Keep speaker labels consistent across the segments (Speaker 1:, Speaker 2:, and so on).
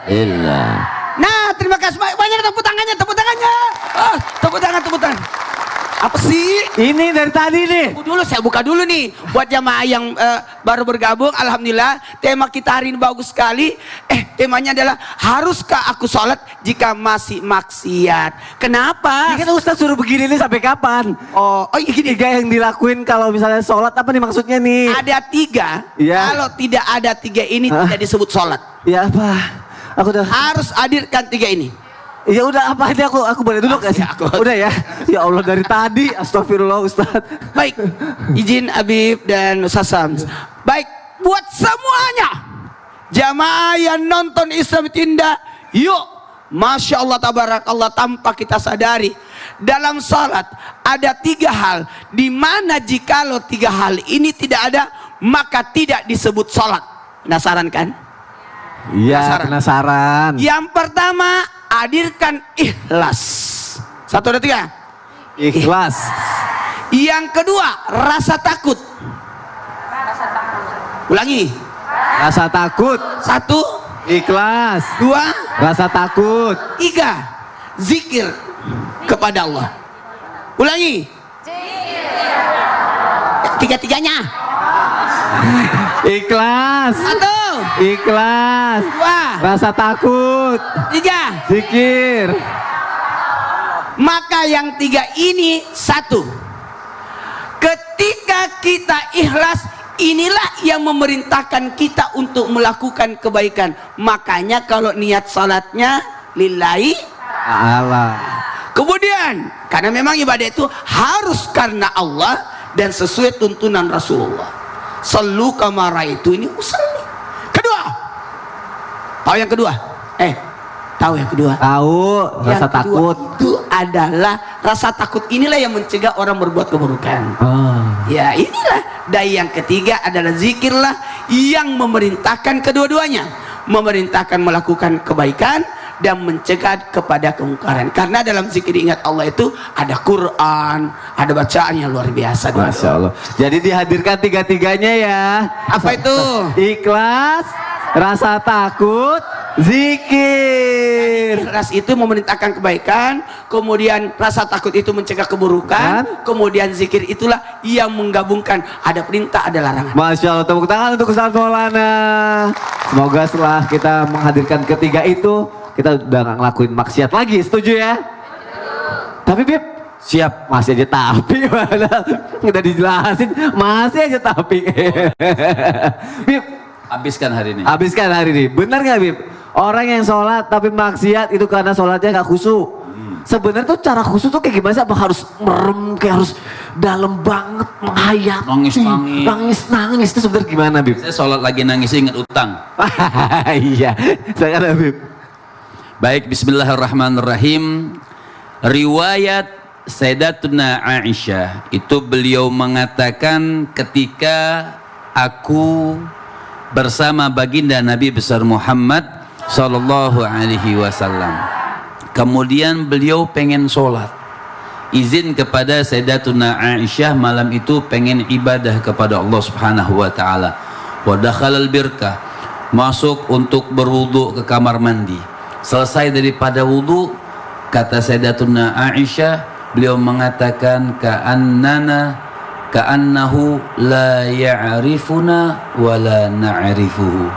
Speaker 1: Illallah.
Speaker 2: Nah, terima kasih banyak, tepuk tangannya, tepuk tangannya. Tepuk tangan. Apa sih?
Speaker 1: Ini dari tadi nih.
Speaker 2: Saya buka dulu nih buat jamaah yang baru bergabung. Alhamdulillah, tema kita hari ini bagus sekali. Temanya adalah haruskah aku sholat jika masih maksiat? Kenapa?
Speaker 1: Ini kan Ustaz suruh begini nih sampai kapan?
Speaker 2: Oh gini.
Speaker 1: 3 yang dilakuin kalau misalnya sholat, apa nih maksudnya nih?
Speaker 2: Ada 3.
Speaker 1: Ya.
Speaker 2: Kalau tidak ada 3 ini tidak disebut sholat.
Speaker 1: Ya apa? Aku udah
Speaker 2: Harus hadirkan 3 ini.
Speaker 1: Ya udah, apa aja aku boleh duduk gak sih? Udah ya. Ya Allah, dari tadi astagfirullah Ustaz.
Speaker 2: Baik, izin Habib dan Ustaz Sams. Baik, buat semuanya jamaah yang nonton Islam Tindak, yuk, Masya Allah tabarakallah, tanpa kita sadari dalam salat ada 3 hal di mana jikalau 3 hal ini tidak ada maka tidak disebut salat. Penasaran kan?
Speaker 1: Iya, penasaran.
Speaker 2: Yang pertama, hadirkan ikhlas. 1, 2, 3.
Speaker 1: Ikhlas.
Speaker 2: Yang kedua, rasa takut. Ulangi.
Speaker 1: Rasa takut.
Speaker 2: 1,
Speaker 1: Ikhlas.
Speaker 2: 2,
Speaker 1: Rasa takut.
Speaker 2: 3. Zikir kepada Allah. Ulangi. Tiga-tiganya.
Speaker 1: Ikhlas.
Speaker 2: 1,
Speaker 1: Ikhlas.
Speaker 2: 2,
Speaker 1: Rasa takut.
Speaker 2: 3.
Speaker 1: Zikir.
Speaker 2: Maka yang 3 ini 1. Ketika kita ikhlas, inilah yang memerintahkan kita untuk melakukan kebaikan. Makanya kalau niat salatnya lillahi
Speaker 1: Allah.
Speaker 2: Kemudian karena memang ibadah itu harus karena Allah dan sesuai tuntunan Rasulullah. Sallu kama raaitu ini usalli. Kedua. Tahu yang kedua? Tahu yang kedua?
Speaker 1: Tahu, rasa
Speaker 2: Yang kedua
Speaker 1: takut.
Speaker 2: itu adalah rasa takut, inilah yang mencegah orang berbuat keburukan.
Speaker 1: Oh.
Speaker 2: Ya inilah. Dan yang ketiga adalah zikirlah yang memerintahkan kedua-duanya, memerintahkan melakukan kebaikan dan mencegah kepada kemungkaran. Karena dalam zikir ingat Allah itu ada Quran, ada bacaan yang luar biasa.
Speaker 1: Masya Allah. Jadi dihadirkan 3-3-nya ya.
Speaker 2: Apa itu?
Speaker 1: Ikhlas, rasa takut, zikir.
Speaker 2: Ikhlas itu memerintahkan kebaikan, kemudian rasa takut itu mencegah keburukan, kemudian zikir itulah yang menggabungkan ada perintah ada larangan.
Speaker 1: Masya Allah, tepuk tangan untuk Ustaz Maulana. Semoga setelah kita menghadirkan ketiga itu, kita udah gak ngelakuin maksiat lagi, setuju ya? Tapi Bib, siap, masih aja tapi udah dijelasin, masih aja tapi. Bib,
Speaker 3: habiskan hari ini.
Speaker 1: Habiskan hari ini. Benar gak Bib? Orang yang sholat tapi maksiat itu karena sholatnya gak khusyuk. Sebenarnya tuh cara khusyuk tuh kayak gimana sih? Apa harus merem, kayak harus dalam banget, menghayati, nangis itu sebenarnya gimana Bib?
Speaker 3: Saya sholat lagi nangis ingat utang.
Speaker 1: Iya, saya ada Bib.
Speaker 3: Baik, bismillahirrahmanirrahim. Riwayat Sayyidatuna Aisyah itu beliau mengatakan ketika aku bersama baginda Nabi besar Muhammad sallallahu alaihi wasallam. Kemudian beliau pengen sholat. Izin kepada Sayyidatuna Aisyah malam itu pengen ibadah kepada Allah Subhanahu wa taala. Wa dakhalal birkah, masuk untuk berwudu ke kamar mandi. Selesai daripada wudu, kata Sayyidatuna Aisyah, beliau mengatakan ka'annahu la ya'rifuna wa la na'rifuhu.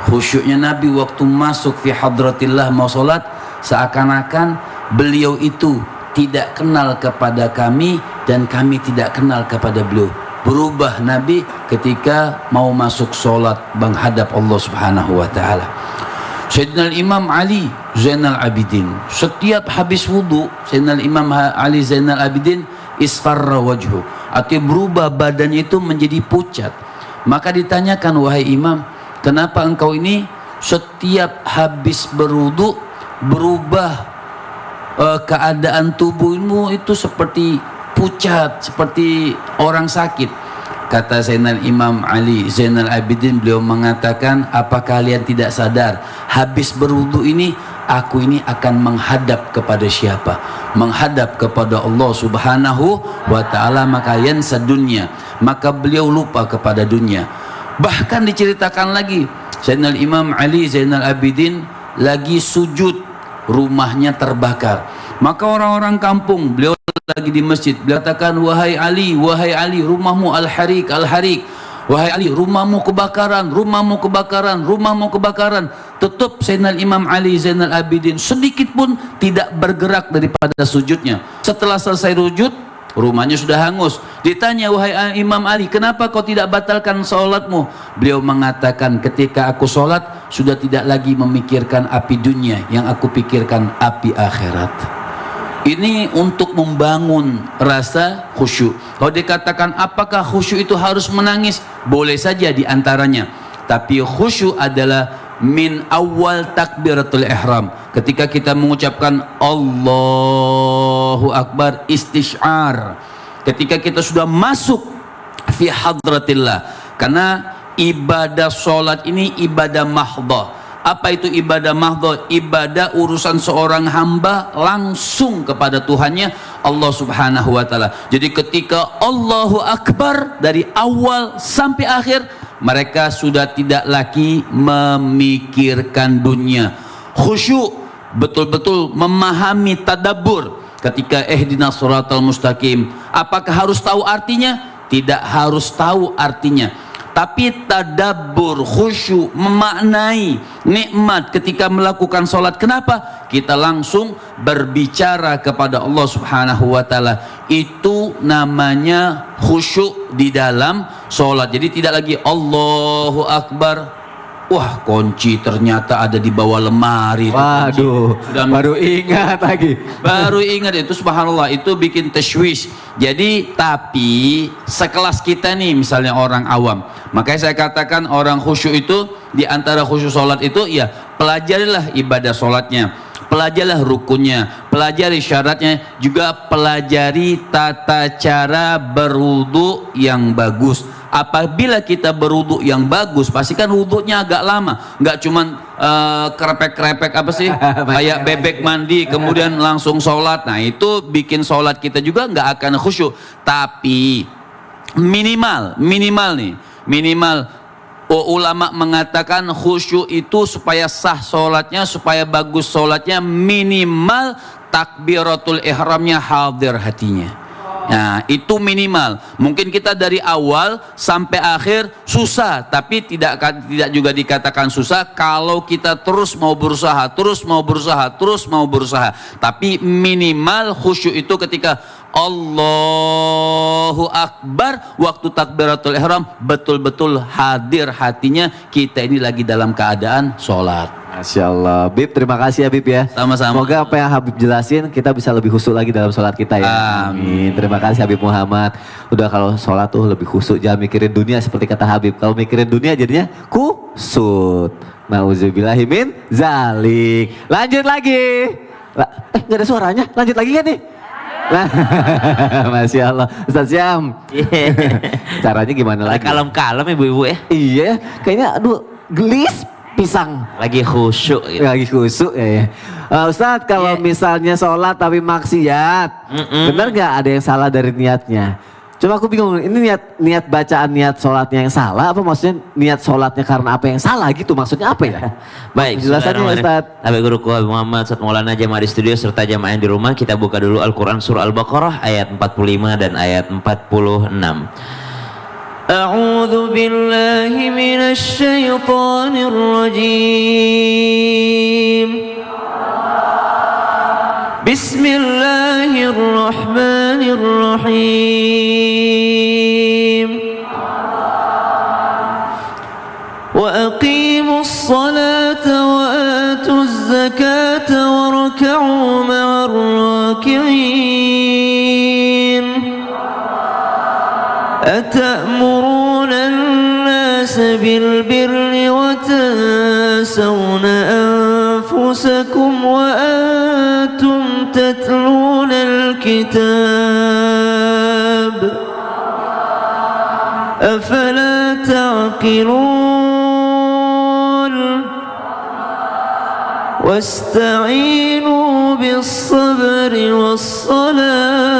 Speaker 3: Khusyuknya Nabi waktu masuk fi hadratillah mau salat, seakan-akan beliau itu tidak kenal kepada kami dan kami tidak kenal kepada beliau. Berubah Nabi ketika mau masuk salat menghadap Allah Subhanahu wa taala. Sayyidina Imam Ali Zainal Abidin, setiap habis wudu Sayyidina Imam Ali Zainal Abidin isfarra wajhu, artinya berubah badannya itu menjadi pucat. Maka ditanyakan, wahai imam, kenapa engkau ini setiap habis berwudu berubah keadaan tubuhmu itu seperti pucat, seperti orang sakit? Kata Sayyidina Imam Ali Zainal Abidin, beliau mengatakan, apa kalian tidak sadar habis berwudu ini aku ini akan menghadap kepada siapa? Menghadap kepada Allah Subhanahu wa taala, maka yansa dunya, maka beliau lupa kepada dunia. Bahkan diceritakan lagi Sayyidina Imam Ali Zainal Abidin lagi sujud, rumahnya terbakar. Maka orang-orang kampung, beliau lagi di masjid, beliau katakan, wahai Ali, rumahmu al-harik, al-harik. Wahai Ali, rumahmu kebakaran, rumahmu kebakaran, rumahmu kebakaran. Tetap Sayyidina Imam Ali Zainal Abidin sedikit pun tidak bergerak daripada sujudnya. Setelah selesai sujud, rumahnya sudah hangus. Ditanya, wahai Imam Ali, kenapa kau tidak batalkan sholatmu? Beliau mengatakan, ketika aku sholat sudah tidak lagi memikirkan api dunia, yang aku pikirkan api akhirat. Ini untuk membangun rasa khusyuk. Kalau dikatakan apakah khusyuk itu harus menangis? Boleh saja diantaranya. Tapi khusyuk adalah min awal takbiratul ihram. Ketika kita mengucapkan Allahu Akbar, istisyar. Ketika kita sudah masuk fi hadratillah. Karena ibadah sholat ini ibadah mahdhah. Apa itu ibadah mahdhah? Ibadah urusan seorang hamba langsung kepada Tuhannya Allah Subhanahu wa taala. Jadi ketika Allahu Akbar dari awal sampai akhir, mereka sudah tidak lagi memikirkan dunia. Khusyuk, betul-betul memahami tadabbur. Ketika ihdinas shiratal mustaqim, apakah harus tahu artinya? Tidak harus tahu artinya. Tapi tadabbur, khusyuk, memaknai nikmat ketika melakukan sholat. Kenapa? Kita langsung berbicara kepada Allah Subhanahu wa taala. Itu namanya khusyuk di dalam sholat. Jadi tidak lagi Allahu Akbar. Wah, kunci ternyata ada di bawah lemari.
Speaker 1: Waduh, baru ingat lagi.
Speaker 3: Baru ingat itu, subhanallah, itu bikin tashwish. Jadi tapi sekelas kita nih, misalnya orang awam, makanya saya katakan orang khusyuk itu, di antara khusyuk sholat itu ya pelajarilah ibadah sholatnya, pelajarilah rukunnya, pelajari syaratnya, juga pelajari tata cara berwudu yang bagus. Apabila kita berwudu yang bagus, pastikan wudunya agak lama, nggak cuman krepek-krepek apa sih kayak bebek mandi kemudian langsung sholat. Nah itu bikin sholat kita juga nggak akan khusyuk. Tapi minimal ulama mengatakan khusyuk itu supaya sah sholatnya, supaya bagus sholatnya, minimal takbiratul ihramnya hadir hatinya. Nah itu minimal. Mungkin kita dari awal sampai akhir susah, tapi tidak juga dikatakan susah kalau kita terus mau berusaha. Tapi minimal khusyuk itu ketika Allahu Akbar, waktu takbiratul ihram betul-betul hadir hatinya, kita ini lagi dalam keadaan sholat.
Speaker 1: Masya Allah, Bib, terima kasih ya Bib ya.
Speaker 3: Sama-sama.
Speaker 1: Semoga apa yang Habib jelasin kita bisa lebih khusyuk lagi dalam sholat kita ya. Amin. Terima kasih Habib Muhammad. Udah kalau sholat tuh lebih khusyuk, jangan mikirin dunia seperti kata Habib. Kalau mikirin dunia jadinya kusut. Nauzubillahi min zalik. Lanjut lagi. Gak ada suaranya. Lanjut lagi kan nih? Masya Allah. Ustaz Syam. Caranya gimana lagi?
Speaker 4: Kalem-kalem ibu-ibu ya.
Speaker 1: Iya, kayaknya aduh gelis pisang.
Speaker 4: Lagi khusyuk gitu.
Speaker 1: Lagi khusyuk ya. Ustadz, kalau misalnya sholat tapi maksiat, benar nggak ada yang salah dari niatnya? Cuma aku bingung, ini niat bacaan niat sholatnya yang salah, apa maksudnya niat sholatnya karena apa yang salah gitu? Maksudnya apa ya?
Speaker 4: Baik,
Speaker 1: Jelasannya Ustadz.
Speaker 4: Habib Guruku Habib Muhammad, Ustadz Maulana jamaah di studio serta jamaah yang di rumah, kita buka dulu Al-Quran surah Al-Baqarah ayat 45 dan ayat 46. أعوذ بالله من الشيطان الرجيم بسم الله الرحمن الرحيم وأقيموا الصلاة وآتوا الزكاة واركعوا مع الراكعين أتأمرون الناس بالبر وتنسون أنفسكم وأنتم تتلون الكتاب أفلا تعقلون واستعينوا بالصبر والصلاة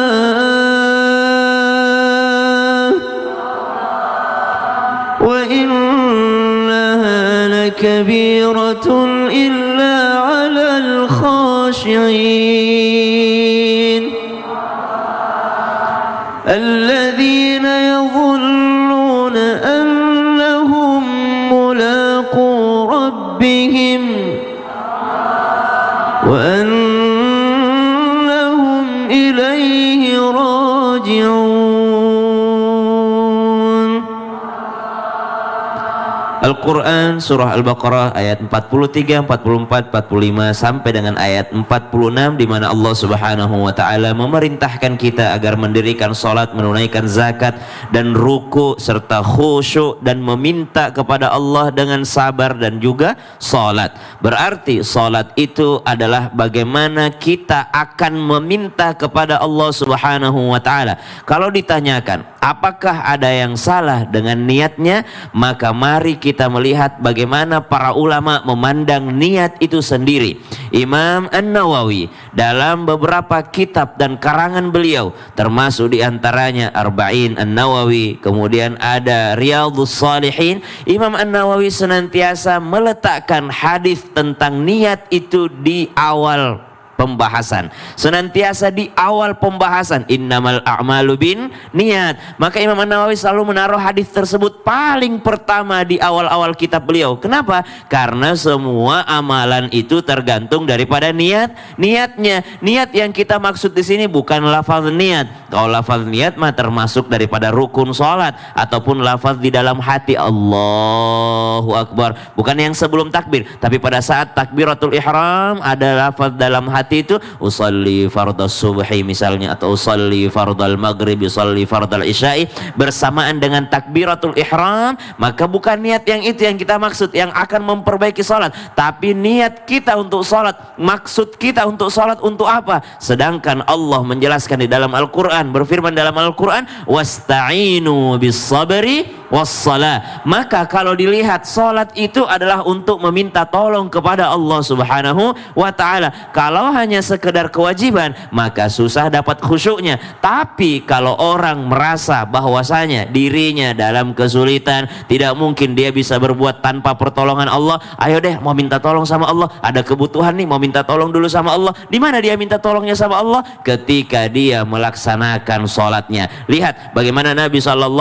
Speaker 4: وإنها لكبيرة إلا khashi'in الذين يظنون أنهم ملاقو ربهم وأنهم إليه راجعون. Al-Quran surah Al-Baqarah ayat 43, 44, 45 sampai dengan ayat 46 di mana Allah Subhanahu wa taala memerintahkan kita agar mendirikan salat, menunaikan zakat dan ruku serta khusyuk dan meminta kepada Allah dengan sabar dan juga salat. Berarti salat itu adalah bagaimana kita akan meminta kepada Allah Subhanahu wa taala. Kalau ditanyakan apakah ada yang salah dengan niatnya, maka mari kita melihat bagaimana para ulama memandang niat itu sendiri. Imam An-Nawawi dalam beberapa kitab dan karangan beliau, termasuk diantaranya Arba'in An-Nawawi, kemudian ada Riyadhus Shalihin, Imam An-Nawawi senantiasa meletakkan hadis tentang niat itu di awal pembahasan, senantiasa di awal pembahasan, innamal a'malu bin niat. Maka Imam An-Nawawi selalu menaruh hadis tersebut paling pertama di awal-awal kitab beliau. Kenapa? Karena semua amalan itu tergantung daripada niatnya. Niat yang kita maksud di sini bukan lafaz niat. Kalau lafaz niat mah termasuk daripada rukun salat ataupun lafaz di dalam hati Allahu Akbar, bukan yang sebelum takbir, tapi pada saat takbiratul ihram ada lafaz dalam hati itu, usalli fardhu subhi misalnya, atau usalli fardhal maghrib, usalli fardhal isya'i bersamaan dengan takbiratul ihram. Maka bukan niat yang itu yang kita maksud yang akan memperbaiki salat, tapi niat kita untuk salat, maksud kita untuk salat untuk apa? Sedangkan Allah menjelaskan di dalam Al-Quran, berfirman dalam Al-Quran, wasta'inu bis sabri wassalah. Maka kalau dilihat salat itu adalah untuk meminta tolong kepada Allah Subhanahu wa taala. Kalau hanya sekedar kewajiban maka susah dapat khusyuknya. Tapi kalau orang merasa bahwasanya dirinya dalam kesulitan, tidak mungkin dia bisa berbuat tanpa pertolongan Allah, ayo deh mau minta tolong sama Allah, ada kebutuhan nih mau minta tolong dulu sama Allah. Di mana dia minta tolongnya sama Allah? Ketika dia melaksanakan salatnya. Lihat bagaimana Nabi SAW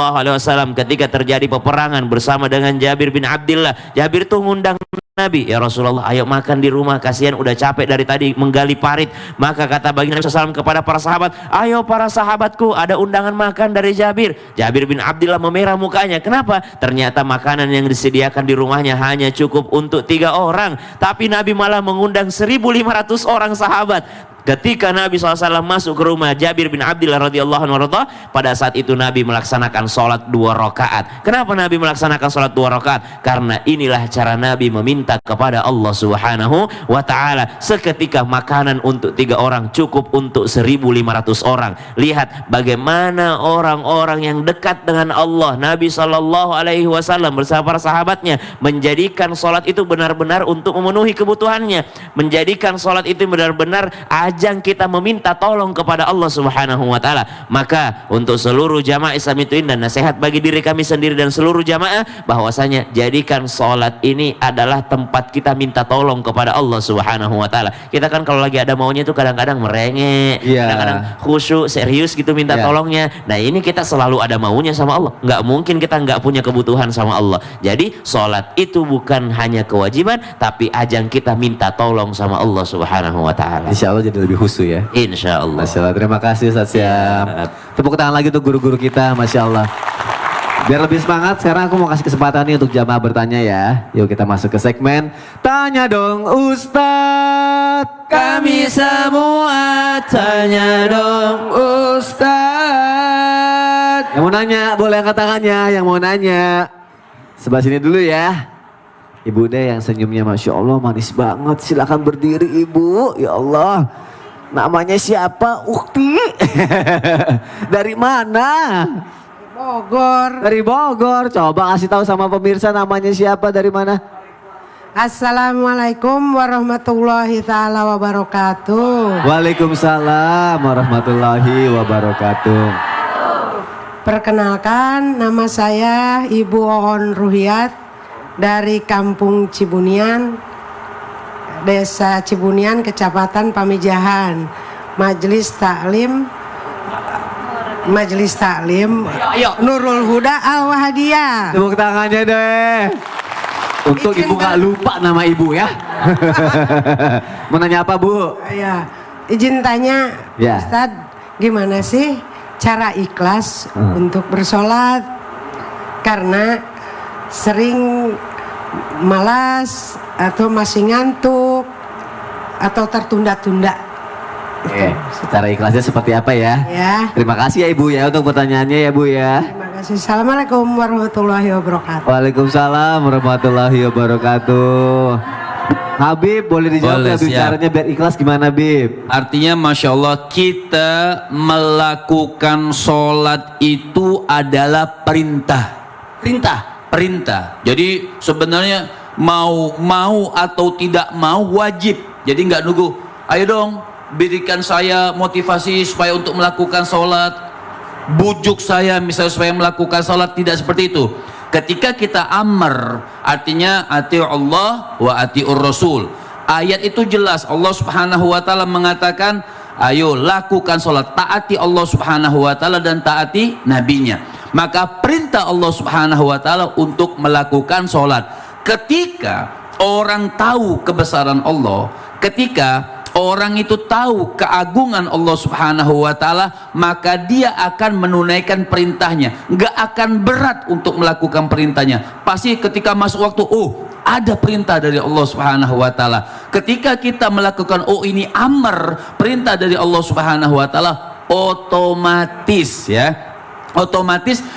Speaker 4: ketika terjadi peperangan bersama dengan Jabir bin Abdullah. Jabir tuh ngundang Nabi, ya Rasulullah ayo makan di rumah, kasihan udah capek dari tadi menggali parit. Maka kata baginda Nabi SAW kepada para sahabat, ayo para sahabatku ada undangan makan dari Jabir. Jabir bin Abdullah memerah mukanya. Kenapa? Ternyata makanan yang disediakan di rumahnya hanya cukup untuk 3 orang, tapi Nabi malah mengundang 1.500 orang sahabat. Ketika Nabi SAW masuk ke rumah Jabir bin Abdullah radhiyallahu anhu, pada saat itu Nabi melaksanakan sholat 2 rakaat. Kenapa Nabi melaksanakan sholat 2 rakaat? Karena inilah cara Nabi meminta kepada Allah Subhanahu wa ta'ala. Seketika makanan untuk 3 orang cukup untuk 1.500 orang. Lihat bagaimana orang-orang yang dekat dengan Allah, Nabi SAW bersama para sahabatnya menjadikan sholat itu benar-benar untuk memenuhi kebutuhannya, menjadikan sholat itu benar-benar ajang kita meminta tolong kepada Allah Subhanahu wa taala. Maka untuk seluruh jamaah Islam itu dan nasihat bagi diri kami sendiri dan seluruh jamaah, bahwasanya jadikan salat ini adalah tempat kita minta tolong kepada Allah Subhanahu wa taala. Kita kan kalau lagi ada maunya itu kadang-kadang merengek, kadang-kadang khusyuk, serius gitu minta tolongnya. Nah, ini kita selalu ada maunya sama Allah. Nggak mungkin kita nggak punya kebutuhan sama Allah. Jadi salat itu bukan hanya kewajiban, tapi ajang kita minta tolong sama Allah Subhanahu wa taala.
Speaker 1: Insya Allah jadi lebih khusyuk ya.
Speaker 4: Insya Allah.
Speaker 1: Masya Allah. Terima kasih Ustaz Syam. Tepuk tangan lagi untuk guru-guru kita. Masya Allah. Biar lebih semangat, sekarang aku mau kasih kesempatan nih untuk jamaah bertanya ya. Yuk kita masuk ke segmen Tanya Dong Ustadz.
Speaker 3: Kami semua tanya dong Ustadz.
Speaker 1: Yang mau nanya boleh angkat tangannya. Yang mau nanya sebelah sini dulu ya. Ibu deh yang senyumnya Masya Allah manis banget. Silakan berdiri Ibu. Ya Allah. Namanya siapa? Ukti. Dari mana?
Speaker 5: Bogor.
Speaker 1: Dari Bogor. Coba kasih tahu sama pemirsa namanya siapa, dari mana?
Speaker 5: Assalamualaikum warahmatullahi taala wabarakatuh.
Speaker 1: Waalaikumsalam warahmatullahi wabarakatuh.
Speaker 5: Perkenalkan, nama saya Ibu Oon Ruhiat dari Kampung Cibunian. Desa Cibunian, Kecamatan Pamijahan. Majelis Taklim
Speaker 2: Ayo.
Speaker 5: Nurul Huda Al Wahadiyah.
Speaker 1: Tepuk tangannya deh. Untuk
Speaker 5: Izin
Speaker 1: ibu nggak
Speaker 5: kan-
Speaker 1: lupa nama ibu ya. Mau nanya apa Bu?
Speaker 5: Ya, izin tanya,
Speaker 1: Ya.
Speaker 5: Ustadz, gimana sih cara ikhlas untuk bersolat? Karena sering malas atau masih ngantuk atau tertunda-tunda.
Speaker 1: Oke, secara ikhlasnya seperti apa ya?
Speaker 5: Ya.
Speaker 1: Terima kasih ya Ibu ya untuk pertanyaannya ya Bu ya.
Speaker 5: Terima kasih. Assalamualaikum warahmatullahi wabarakatuh.
Speaker 1: Waalaikumsalam warahmatullahi wabarakatuh. Habib boleh dijawab
Speaker 3: Boleh,
Speaker 1: ya
Speaker 3: siap.
Speaker 1: caranya biar ikhlas gimana Bib?
Speaker 3: Artinya Masya Allah kita melakukan sholat itu adalah perintah. Perintah. Jadi sebenarnya mau atau tidak mau wajib. Jadi nggak nunggu. Ayo dong berikan saya motivasi supaya untuk melakukan sholat. Bujuk saya misalnya supaya melakukan sholat. Tidak seperti itu. Ketika kita amr, artinya ati Allah wa atiur Rasul. Ayat itu jelas. Allah Subhanahu wa taala mengatakan, ayo lakukan sholat, taati Allah Subhanahu wa taala dan taati nabinya. Maka perintah Allah Subhanahu wa taala untuk melakukan sholat. Ketika orang tahu kebesaran Allah, ketika orang itu tahu keagungan Allah Subhanahu wa taala, maka dia akan menunaikan perintahnya. Enggak akan berat untuk melakukan perintahnya. Pasti ketika masuk waktu, oh, ada perintah dari Allah Subhanahu wa taala. Ketika kita melakukan ini amr, perintah dari Allah Subhanahu wa taala, otomatis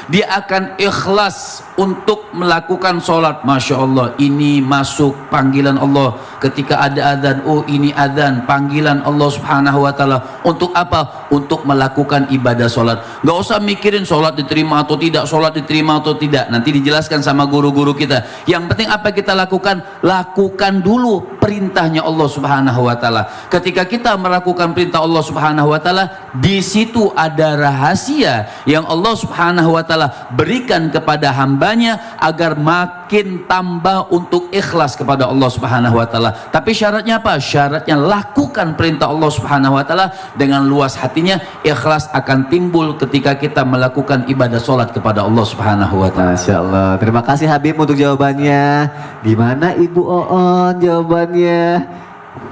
Speaker 3: dia akan ikhlas untuk melakukan sholat. Masya Allah, ini masuk panggilan Allah. Ketika ada adzan, oh ini adzan, panggilan Allah Subhanahu wa taala. Untuk apa? Untuk melakukan ibadah sholat. Gak usah mikirin sholat diterima atau tidak, sholat diterima atau tidak. Nanti dijelaskan sama guru-guru kita. Yang penting apa kita lakukan? Lakukan dulu perintahnya Allah Subhanahu wa taala. Ketika kita melakukan perintah Allah Subhanahu wa taala, di situ ada rahasia yang Allah Subhanahu wa taala berikan kepada hambanya agar makin tambah untuk ikhlas kepada Allah Subhanahu wa taala. Tapi syaratnya apa? Syaratnya lakukan perintah Allah Subhanahu wa taala dengan luas hatinya. Ikhlas akan timbul ketika kita melakukan ibadah sholat kepada Allah Subhanahu wa taala.
Speaker 1: Masya Allah. Terima kasih Habib untuk jawabannya. Gimana Ibu Oon jawabannya?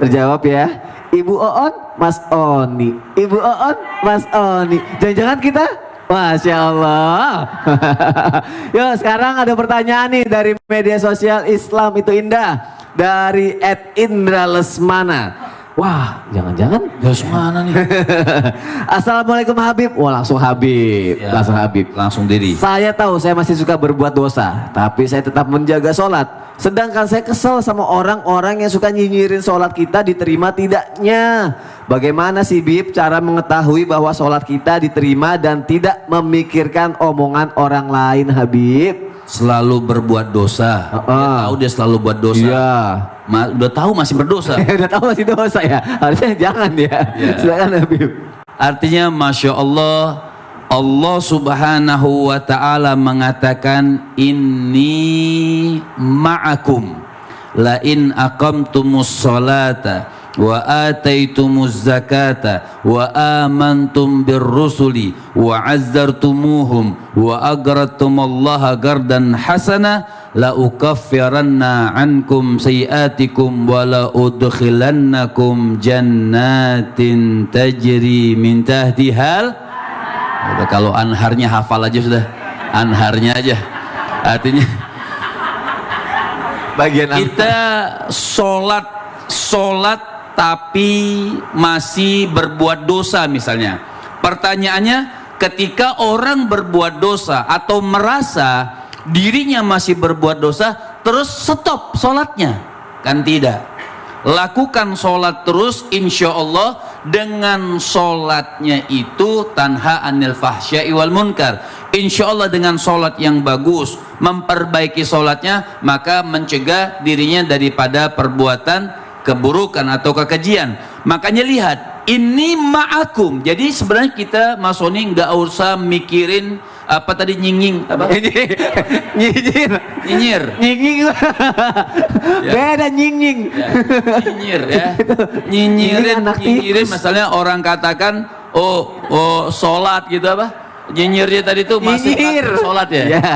Speaker 1: Terjawab ya. Ibu Oon, Mas Oni. Ibu Oon, Mas Oni. Jangan-jangan kita? Masya Allah. Yuk sekarang ada pertanyaan nih dari media sosial Islam itu Indah. Dari @Indra Lesmana. Wah, jangan-jangan
Speaker 3: Terus mana nih?
Speaker 1: Assalamualaikum Habib. Wah langsung Habib.
Speaker 3: Ya,
Speaker 1: Langsung Habib.
Speaker 3: langsung diri.
Speaker 1: Saya tahu saya masih suka berbuat dosa, tapi saya tetap menjaga sholat. Sedangkan saya kesel sama orang-orang yang suka nyinyirin sholat kita diterima tidaknya. Bagaimana sih Bib cara mengetahui bahwa sholat kita diterima dan tidak memikirkan omongan orang lain Habib?
Speaker 3: Selalu berbuat dosa. Dia tahu dia selalu buat dosa.
Speaker 1: Iya.
Speaker 3: Udah tahu masih berdosa.
Speaker 1: Udah tahu masih dosa ya. Harusnya jangan ya. Silakan Habib.
Speaker 3: Artinya Masya Allah, Allah Subhanahu wa ta'ala mengatakan, inni ma'akum la in aqamtumus salata wa ataitumuz zakata wa amantum birrusuli wa azzartumuhum wa aqradtumullaha qardan hasana la ukaffiranna ankum sayiatikum wa la udkhilannakum jannatin tajri min tahtihal. Udah, kalau anharnya hafal aja sudah, anharnya aja. Artinya
Speaker 1: Bagian
Speaker 3: kita sholat tapi masih berbuat dosa misalnya. Pertanyaannya, ketika orang berbuat dosa atau merasa dirinya masih berbuat dosa, terus stop sholatnya? Kan tidak. Lakukan sholat terus, insya Allah dengan sholatnya itu tanha anil fahsya'i wal munkar. Insya Allah dengan sholat yang bagus, memperbaiki sholatnya, maka mencegah dirinya daripada perbuatan keburukan atau kekejian. Makanya lihat, ini ma'akum. Jadi sebenarnya kita Mas Soni nggak usah mikirin apa tadi nyinging apa?
Speaker 1: Nyinyir.
Speaker 3: Nyinyir.
Speaker 1: Nyinging. Beda nyinging.
Speaker 3: Ya, nyinyir ya.
Speaker 1: Nyinyirin anak
Speaker 3: Nyinyirin
Speaker 1: tikus.
Speaker 3: misalnya orang katakan oh sholat gitu apa? Nyinyirnya tadi tuh masih
Speaker 1: Nyinyir.
Speaker 3: sholat ya.
Speaker 1: Ya.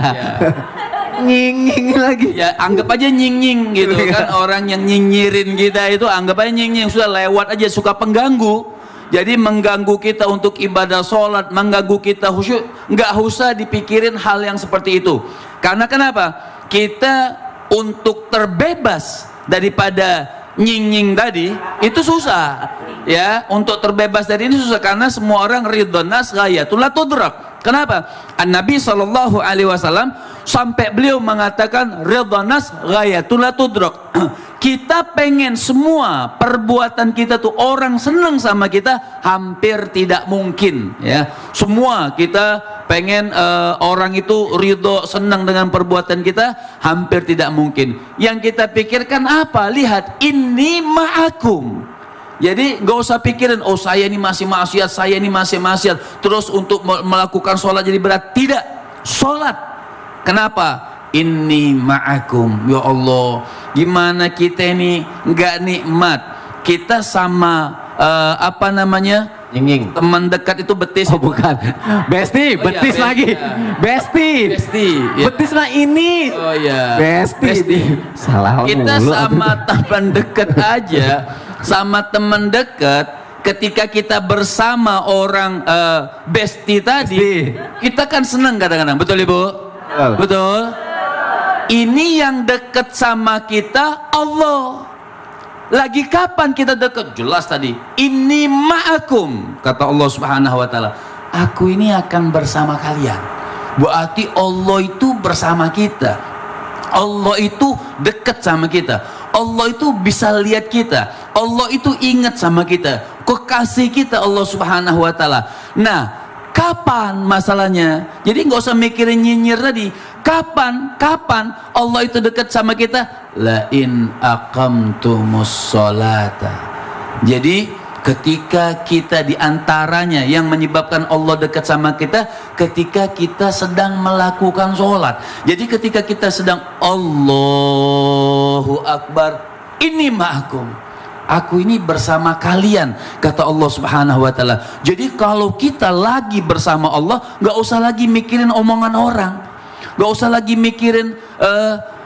Speaker 1: Nyinging lagi.
Speaker 3: Ya anggap aja nying-nying gitu kan, orang yang nyinyirin kita itu anggap aja nying-nying, sudah lewat aja, suka pengganggu. Jadi mengganggu kita untuk ibadah sholat, mengganggu kita khusyuk, nggak usah dipikirin hal yang seperti itu. Karena kenapa? Kita untuk terbebas daripada nying-nying tadi itu susah. Ya, untuk terbebas dari ini susah karena semua orang ridhon nas ghayatul la tudrak. Kenapa? An-Nabi SAW sampai beliau mengatakan ridhon nas ghayatul la tudrak. Kita pengen semua perbuatan kita tuh orang senang sama kita hampir tidak mungkin ya. Semua kita pengen orang itu ridho senang dengan perbuatan kita hampir tidak mungkin. Yang kita pikirkan apa? Lihat, ini ma'akum. Jadi nggak usah pikirin, oh saya ini masih maksiat, saya ini masih maksiat. Terus untuk melakukan sholat jadi berat. Tidak, sholat. Kenapa? Ini ma'akum. Ya Allah, gimana kita ini nggak nikmat? Kita sama apa namanya?
Speaker 1: Nyinging.
Speaker 3: Teman dekat itu betis.
Speaker 1: Oh bukan. Besti,
Speaker 3: Oh,
Speaker 1: betis
Speaker 3: iya,
Speaker 1: lagi.
Speaker 3: ya.
Speaker 1: Besti.
Speaker 3: Besti, ya.
Speaker 1: Betis mah ini.
Speaker 3: Oh iya.
Speaker 1: Besti. Salah
Speaker 3: Kita
Speaker 1: mulu.
Speaker 3: sama teman dekat aja, sama teman dekat. Ketika kita bersama orang besti tadi, kita kan senang kadang-kadang. Betul Ibu?
Speaker 1: Betul.
Speaker 3: Betul. Ini yang dekat sama kita Allah. Lagi kapan kita dekat? Jelas tadi. Ini ma'akum, kata Allah Subhanahu wa taala. Aku ini akan bersama kalian. Berarti Allah itu bersama kita. Allah itu dekat sama kita. Allah itu bisa lihat kita. Allah itu ingat sama kita. Kekasih kita Allah Subhanahu wa taala. Nah, kapan masalahnya? Jadi nggak usah mikirin nyinyir tadi. Kapan Allah itu dekat sama kita? La in aqamtumus sholata. Jadi ketika kita diantaranya yang menyebabkan Allah dekat sama kita, ketika kita sedang melakukan sholat. Jadi ketika kita sedang Allahu Akbar, ini ma'akum, aku ini bersama kalian, kata Allah Subhanahu wa taala. Jadi kalau kita lagi bersama Allah, nggak usah lagi mikirin omongan orang, nggak usah lagi mikirin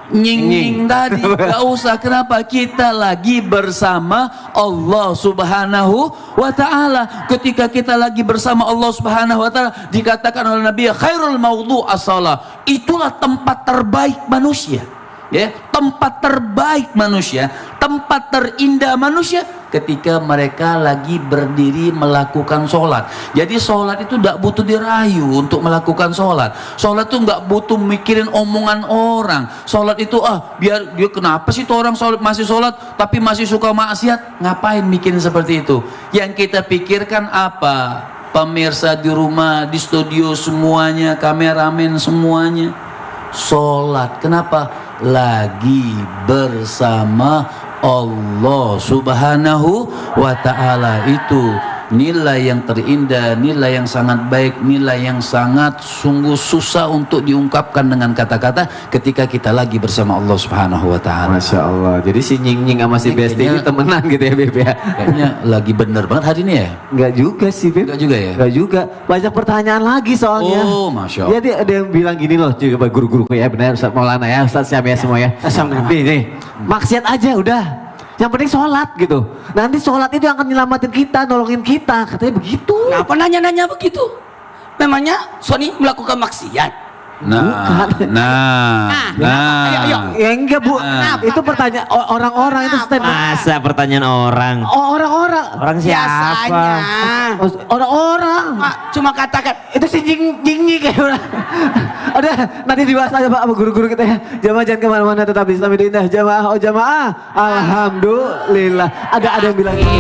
Speaker 3: nying-nying tadi, gak usah. Kenapa? Kita lagi bersama Allah Subhanahu wa ta'ala. Ketika kita lagi bersama Allah Subhanahu wa ta'ala, dikatakan oleh Nabi, khairul maudhu as-salah. Itulah tempat terbaik manusia. Ya, tempat terbaik manusia, tempat terindah manusia ketika mereka lagi berdiri melakukan sholat. Jadi sholat itu tidak butuh dirayu untuk melakukan sholat. Sholat itu nggak butuh mikirin omongan orang. Sholat itu biar dia, kenapa sih tuh orang sholat, masih sholat tapi masih suka maksiat? Ngapain mikirin seperti itu? Yang kita pikirkan apa? Pemirsa di rumah, di studio semuanya, kameramen semuanya, sholat. Kenapa? Lagi bersama Allah Subhanahu wa ta'ala. Itu nilai yang terindah, nilai yang sangat baik, nilai yang sangat sungguh susah untuk diungkapkan dengan kata-kata ketika kita lagi bersama Allah Subhanahu wa ta'ala.
Speaker 1: Masya Allah. Jadi si nying-nying sama si Besti ini
Speaker 3: Kayaknya-
Speaker 1: temenan gitu ya Beb ya.
Speaker 3: Kayaknya lagi bener banget hari ini ya.
Speaker 1: Enggak juga sih Beb.
Speaker 3: Enggak juga ya?
Speaker 1: Enggak juga. Banyak pertanyaan lagi soalnya.
Speaker 3: Oh, Masya Allah.
Speaker 1: Jadi ada yang bilang gini loh, juga guru-guru ya, benar Ustaz Maulana ya, Ustaz Syam ya semua ya. Nih, maksiat aja udah. Yang penting sholat gitu. Nanti sholat itu yang akan nyelamatin kita, nolongin kita. Katanya begitu.
Speaker 2: Kenapa nanya-nanya begitu? Memangnya Sony melakukan maksiat?
Speaker 3: Nah.
Speaker 1: Ya enggak Bu. Itu pertanyaan orang-orang itu statement.
Speaker 4: Masa pertanyaan orang?
Speaker 1: Oh, orang-orang.
Speaker 4: Orang siapa?
Speaker 2: Biasanya.
Speaker 1: Oh, orang-orang.
Speaker 2: Cuma katakan,
Speaker 1: Itu si jing kayak udah. Udah, nanti dibahas aja Pak sama guru-guru kita ya. Jamaah jangan kemana-mana, tetap di Islam itu indah. Jamaah, oh jamaah. Alhamdulillah. Ada yang bilang gitu.